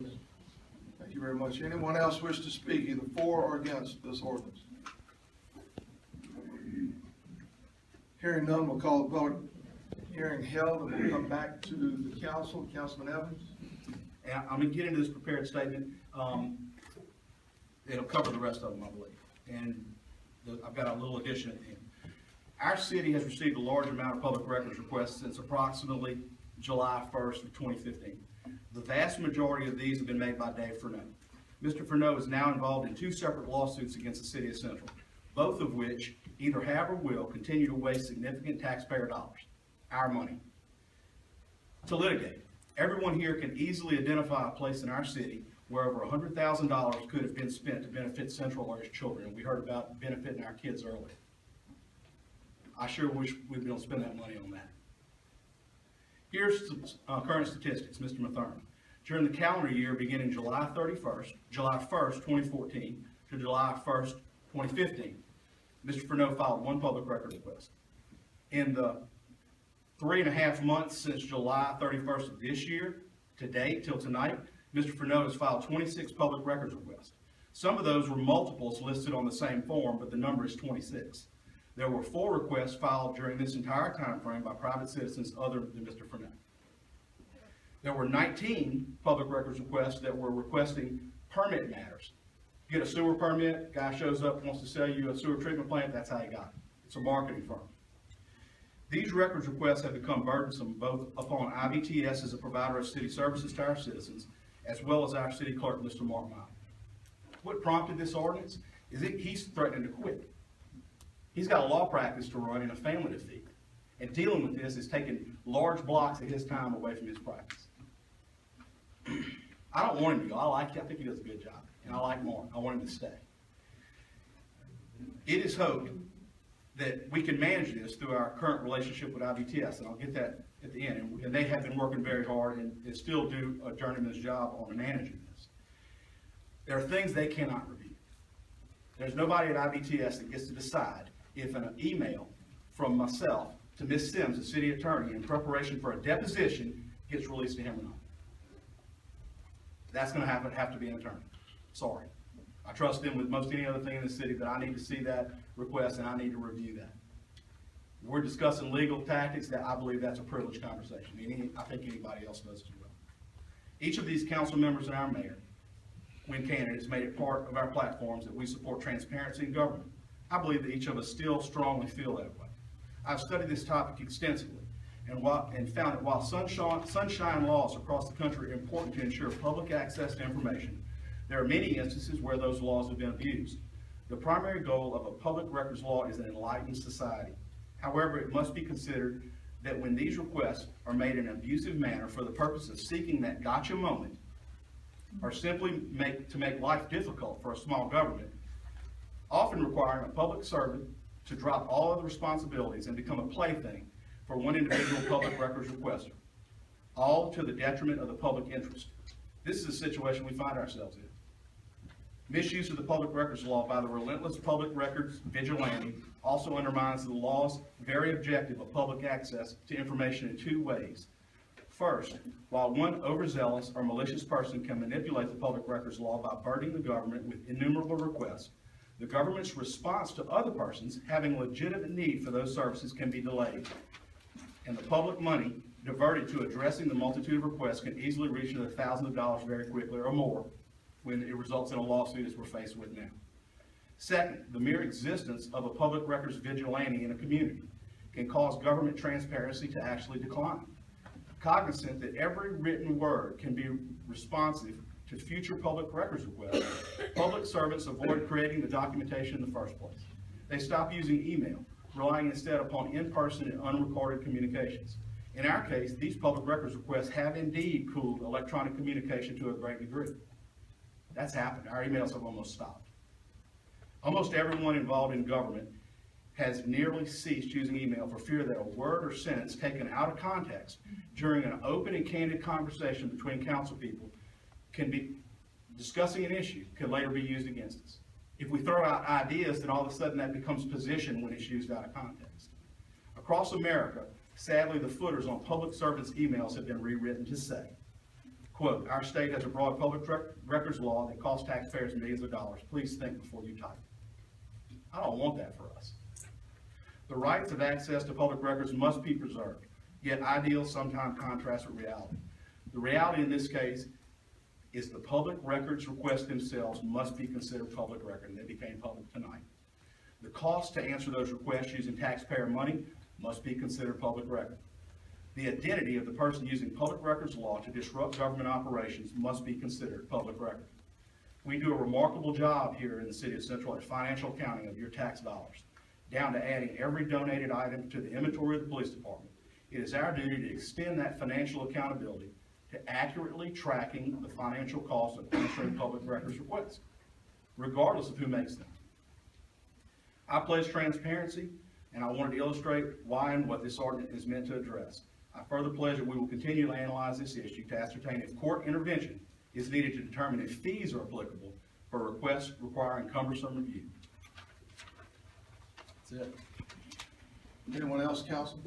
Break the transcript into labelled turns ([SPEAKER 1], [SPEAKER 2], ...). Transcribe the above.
[SPEAKER 1] Thank you very much. Anyone else wish to speak either for or against this ordinance? Hearing none, we'll call the public hearing held, and we'll come back to the council. Councilman Evans.
[SPEAKER 2] And I'm going to get into this prepared statement. It'll cover the rest of them, I believe. And I've got a little addition at the end. Our city has received a large amount of public records requests since approximately July 1st of 2015. The vast majority of these have been made by Dave Furneaux. Mr. Furneaux is now involved in 2 separate lawsuits against the city of Central, both of which either have or will continue to waste significant taxpayer dollars, our money, to litigate. Everyone here can easily identify a place in our city where over $100,000 could have been spent to benefit Central or its children. We heard about benefiting our kids earlier. I sure wish we'd been able to spend that money on that. Here's some current statistics, Mr. Mathern. During the calendar year beginning July 1st, 2014 to July 1st, 2015, Mr. Furneaux filed 1 public record request. In the 3.5 months since July 31st of this year to date, till tonight, Mr. Furneaux has filed 26 public records requests. Some of those were multiples listed on the same form, but the number is 26. There were 4 requests filed during this entire time frame by private citizens other than Mr. Furneaux. There were 19 public records requests that were requesting permit matters. You get a sewer permit, guy shows up, wants to sell you a sewer treatment plant, that's how you got it. It's a marketing firm. These records requests have become burdensome both upon IVTS as a provider of city services to our citizens, as well as our city clerk, Mr. Mark Miley. What prompted this ordinance is he's threatening to quit. He's got a law practice to run and a family to feed. And dealing with this is taking large blocks of his time away from his practice. I don't want him to go. I like him. I think he does a good job. And I like Mark. I want him to stay. It is hoped that we can manage this through our current relationship with IVTS, and I'll get that at the end. And they have been working very hard and still do a journeyman's job on managing this. There are things they cannot review. There's nobody at IVTS that gets to decide if an email from myself to Ms. Sims, the city attorney, in preparation for a deposition gets released to him or not. That's going to have to be an attorney. Sorry. I trust them with most any other thing in the city, but I need to see that request and I need to review that. We're discussing legal tactics. That I believe that's a privileged conversation. I think anybody else does as well. Each of these council members and our mayor, when candidates, made it part of our platforms that we support transparency in government. I believe that each of us still strongly feel that way. I've studied this topic extensively and found that while sunshine laws across the country are important to ensure public access to information, there are many instances where those laws have been abused. The primary goal of a public records law is an enlightened society. However, it must be considered that when these requests are made in an abusive manner for the purpose of seeking that gotcha moment, or simply to make life difficult for a small government, often requiring a public servant to drop all other responsibilities and become a plaything for one individual public records requester, all to the detriment of the public interest. This is a situation we find ourselves in. Misuse of the public records law by the relentless public records vigilante also undermines the law's very objective of public access to information in 2 ways. First, while one overzealous or malicious person can manipulate the public records law by burdening the government with innumerable requests, the government's response to other persons having legitimate need for those services can be delayed, and the public money diverted to addressing the multitude of requests can easily reach into the thousands of dollars very quickly or more when it results in a lawsuit as we're faced with now. Second, the mere existence of a public records vigilante in a community can cause government transparency to actually decline. Cognizant that every written word can be responsive to future public records requests, public servants avoid creating the documentation in the first place. They stop using email, relying instead upon in-person and unrecorded communications. In our case, these public records requests have indeed cooled electronic communication to a great degree. That's happened. Our emails have almost stopped. Almost everyone involved in government has nearly ceased using email for fear that a word or sentence taken out of context during an open and candid conversation between council people can be discussing an issue can later be used against us. If we throw out ideas, then all of a sudden that becomes position when it's used out of context. Across America, sadly, the footers on public servants' emails have been rewritten to say, Quote, "Our state has a broad public records law that costs taxpayers millions of dollars. Please think before you type." I don't want that for us. The rights of access to public records must be preserved, yet ideals sometimes contrast with reality. The reality in this case is the public records requests themselves must be considered public record, and they became public tonight. The cost to answer those requests using taxpayer money must be considered public record. The identity of the person using public records law to disrupt government operations must be considered public record. We do a remarkable job here in the city of Central at financial accounting of your tax dollars, down to adding every donated item to the inventory of the police department. It is our duty to extend that financial accountability to accurately tracking the financial cost of answering public records requests, regardless of who makes them. I pledge transparency, and I wanted to illustrate why and what this ordinance is meant to address. I further pledge that we will continue to analyze this issue to ascertain if court intervention is needed to determine if fees are applicable for requests requiring cumbersome review. That's it.
[SPEAKER 1] Anyone else, council?